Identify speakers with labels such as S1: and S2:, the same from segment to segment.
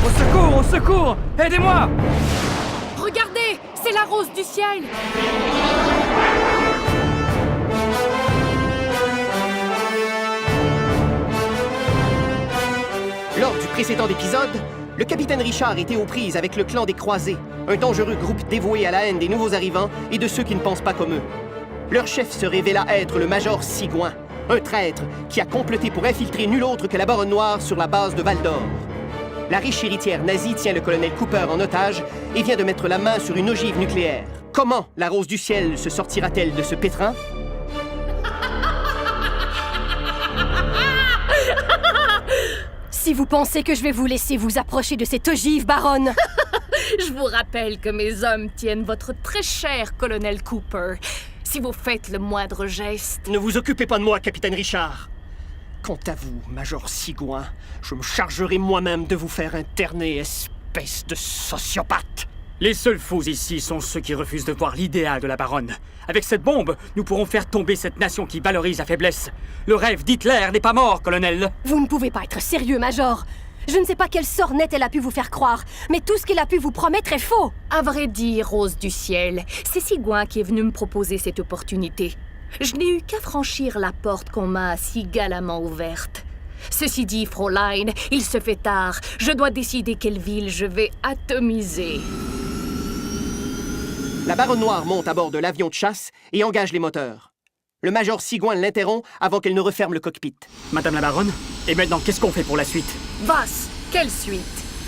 S1: Au secours, au secours! Aidez-moi!
S2: Regardez, c'est la rose du ciel.
S3: Lors du précédent épisode, le capitaine Richard était aux prises avec le clan des Croisés, un dangereux groupe dévoué à la haine des nouveaux arrivants et de ceux qui ne pensent pas comme eux. Leur chef se révéla être le major Sigouin, un traître qui a comploté pour infiltrer nul autre que la Baronne Noire sur la base de Val d'Or. La riche héritière nazie tient le colonel Cooper en otage et vient de mettre la main sur une ogive nucléaire. Comment la Rose du Ciel se sortira-t-elle de ce pétrin?
S4: Si vous pensez que je vais vous laisser vous approcher de cette ogive, baronne...
S2: Je vous rappelle que mes hommes tiennent votre très cher colonel Cooper. Si vous faites le moindre geste...
S3: Ne vous occupez pas de moi, capitaine Richard. Quant à vous, major Sigouin, je me chargerai moi-même de vous faire interner, espèce de sociopathe.
S1: Les seuls fous ici sont ceux qui refusent de voir l'idéal de la baronne. Avec cette bombe, nous pourrons faire tomber cette nation qui valorise la faiblesse. Le rêve d'Hitler n'est pas mort, colonel.
S4: Vous ne pouvez pas être sérieux, Major. Je ne sais pas quel sort net elle a pu vous faire croire, mais tout ce qu'elle a pu vous promettre est faux.
S2: À vrai dire, Rose du Ciel, c'est Sigouin qui est venu me proposer cette opportunité. Je n'ai eu qu'à franchir la porte qu'on m'a si galamment ouverte. Ceci dit, Fräulein, il se fait tard. Je dois décider quelle ville je vais atomiser.
S3: La Baronne Noire monte à bord de l'avion de chasse et engage les moteurs. Le major Sigouin l'interrompt avant qu'elle ne referme le cockpit.
S1: Madame la baronne, et maintenant, qu'est-ce qu'on fait pour la suite?
S2: Vas, quelle suite?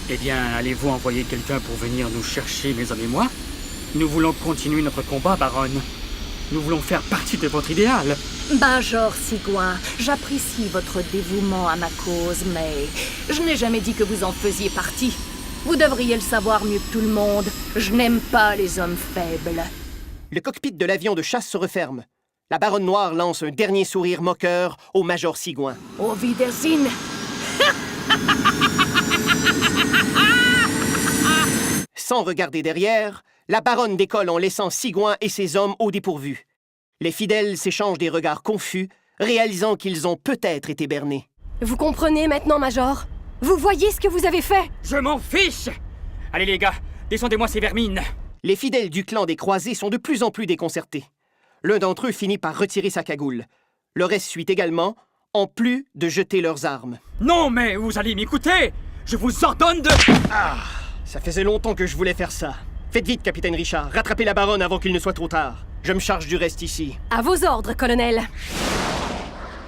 S1: Eh bien, allez-vous envoyer quelqu'un pour venir nous chercher, mes hommes et moi? Nous voulons continuer notre combat, baronne. Nous voulons faire partie de votre idéal.
S2: Major Sigouin, j'apprécie votre dévouement à ma cause, mais je n'ai jamais dit que vous en faisiez partie. Vous devriez le savoir mieux que tout le monde. Je n'aime pas les hommes faibles.
S3: Le cockpit de l'avion de chasse se referme. La Baronne Noire lance un dernier sourire moqueur au major Sigouin.
S2: Au Wiedersehen.
S3: Sans regarder derrière, la baronne décolle en laissant Sigouin et ses hommes au dépourvu. Les fidèles s'échangent des regards confus, réalisant qu'ils ont peut-être été bernés.
S4: Vous comprenez maintenant, Major? Vous voyez ce que vous avez fait?
S1: Je m'en fiche! Allez les gars, descendez-moi ces vermines!
S3: Les fidèles du clan des Croisés sont de plus en plus déconcertés. L'un d'entre eux finit par retirer sa cagoule. Le reste suit également, en plus de jeter leurs armes.
S1: Non, mais vous allez m'écouter! Je vous ordonne de...
S3: Ah! Ça faisait longtemps que je voulais faire ça. Faites vite, capitaine Richard. Rattrapez la baronne avant qu'il ne soit trop tard. Je me charge du reste ici.
S4: À vos ordres, colonel.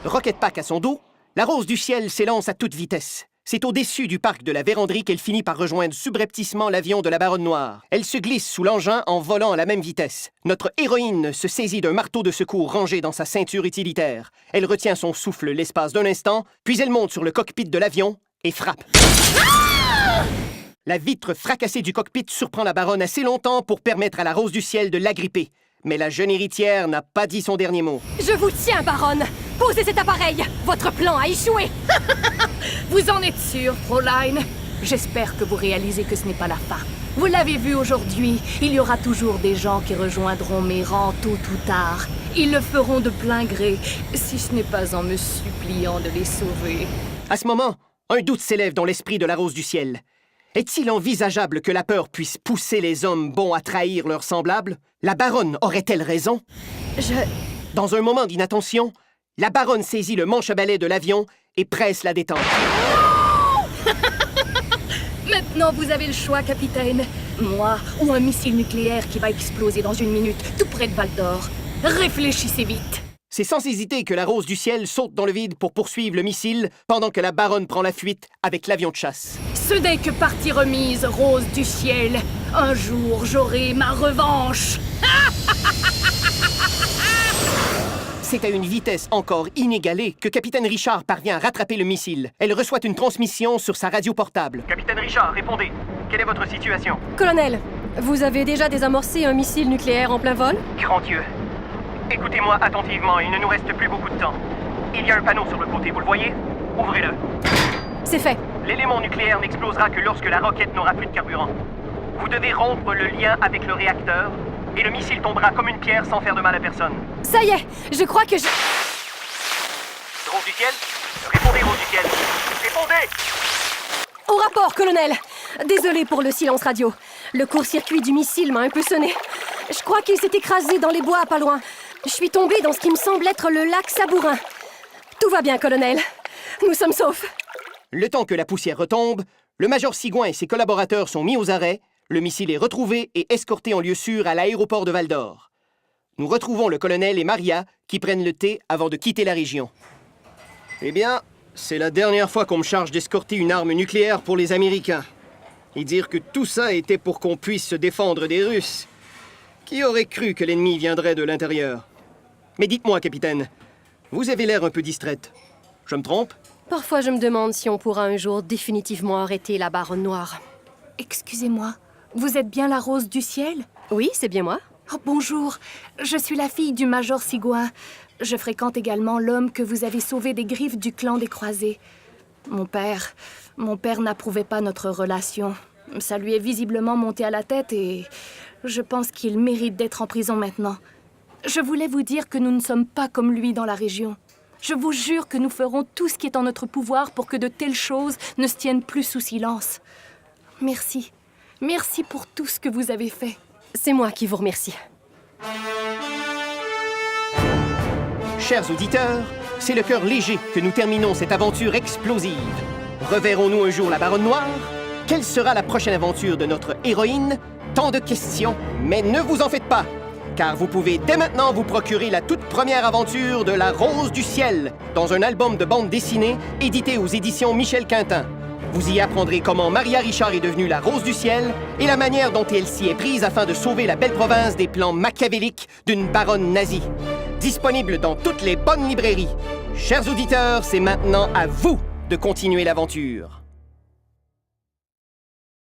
S3: Rocket Pack à son dos, la Rose du Ciel s'élance à toute vitesse. C'est au-dessus du parc de la Vérandrie qu'elle finit par rejoindre subrepticement l'avion de la Baronne Noire. Elle se glisse sous l'engin en volant à la même vitesse. Notre héroïne se saisit d'un marteau de secours rangé dans sa ceinture utilitaire. Elle retient son souffle l'espace d'un instant, puis elle monte sur le cockpit de l'avion et frappe. La vitre fracassée du cockpit surprend la baronne assez longtemps pour permettre à la Rose du Ciel de l'agripper. Mais la jeune héritière n'a pas dit son dernier mot.
S4: Je vous tiens, baronne. Posez cet appareil. Votre plan a échoué.
S2: Vous en êtes sûr, Fräulein? J'espère que vous réalisez que ce n'est pas la fin. Vous l'avez vu aujourd'hui, il y aura toujours des gens qui rejoindront mes rangs tôt ou tard. Ils le feront de plein gré, si ce n'est pas en me suppliant de les sauver.
S3: À ce moment, un doute s'élève dans l'esprit de la Rose du Ciel. Est-il envisageable que la peur puisse pousser les hommes bons à trahir leurs semblables? La baronne aurait-elle raison? Dans un moment d'inattention, la baronne saisit le manche à balai de l'avion et presse la détente.
S2: Maintenant, vous avez le choix, capitaine. Moi ou un missile nucléaire qui va exploser dans une minute, tout près de Val d'Or. Réfléchissez vite.
S3: C'est sans hésiter que la Rose du Ciel saute dans le vide pour poursuivre le missile pendant que la baronne prend la fuite avec l'avion de chasse.
S2: Ce n'est que partie remise, Rose du Ciel. Un jour, j'aurai ma revanche.
S3: C'est à une vitesse encore inégalée que Capitaine Richard parvient à rattraper le missile. Elle reçoit une transmission sur sa radio portable. Capitaine Richard, répondez. Quelle est votre situation?
S4: Colonel, vous avez déjà désamorcé un missile nucléaire en plein vol?
S3: Grand Dieu. Écoutez-moi attentivement, il ne nous reste plus beaucoup de temps. Il y a un panneau sur le côté, vous le voyez? Ouvrez-le.
S4: C'est fait.
S3: L'élément nucléaire n'explosera que lorsque la roquette n'aura plus de carburant. Vous devez rompre le lien avec le réacteur et le missile tombera comme une pierre sans faire de mal à personne.
S4: Ça y est, je crois que je...
S3: Rose du Ciel? Répondez, Rose du Ciel. Répondez!
S4: Au rapport, colonel. Désolée pour le silence radio. Le court-circuit du missile m'a un peu sonné. Je crois qu'il s'est écrasé dans les bois pas loin. Je suis tombée dans ce qui me semble être le lac Sabourin. Tout va bien, colonel. Nous sommes saufs.
S3: Le temps que la poussière retombe, le major Sigouin et ses collaborateurs sont mis aux arrêts, le missile est retrouvé et escorté en lieu sûr à l'aéroport de Val-d'Or. Nous retrouvons le colonel et Maria qui prennent le thé avant de quitter la région. Eh bien, c'est la dernière fois qu'on me charge d'escorter une arme nucléaire pour les Américains. Et dire que tout ça était pour qu'on puisse se défendre des Russes. Qui aurait cru que l'ennemi viendrait de l'intérieur? Mais dites-moi, capitaine, vous avez l'air un peu distraite. Je me trompe?
S4: Parfois, je me demande si on pourra un jour définitivement arrêter la baronne noire.
S2: Excusez-moi, vous êtes bien la Rose du Ciel?
S4: Oui, c'est bien moi.
S2: Oh, bonjour, je suis la fille du major Sigouin. Je fréquente également l'homme que vous avez sauvé des griffes du clan des Croisés. Mon père n'approuvait pas notre relation. Ça lui est visiblement monté à la tête et je pense qu'il mérite d'être en prison maintenant. Je voulais vous dire que nous ne sommes pas comme lui dans la région. Je vous jure que nous ferons tout ce qui est en notre pouvoir pour que de telles choses ne se tiennent plus sous silence. Merci. Merci pour tout ce que vous avez fait.
S4: C'est moi qui vous remercie.
S3: Chers auditeurs, c'est le cœur léger que nous terminons cette aventure explosive. Reverrons-nous un jour la baronne noire? Quelle sera la prochaine aventure de notre héroïne? Tant de questions, mais ne vous en faites pas, car vous pouvez dès maintenant vous procurer la toute première aventure de La Rose du Ciel dans un album de bande dessinée édité aux éditions Michel Quintin. Vous y apprendrez comment Maria Richard est devenue la Rose du Ciel et la manière dont elle s'y est prise afin de sauver la belle province des plans machiavéliques d'une baronne nazie. Disponible dans toutes les bonnes librairies. Chers auditeurs, c'est maintenant à vous de continuer l'aventure.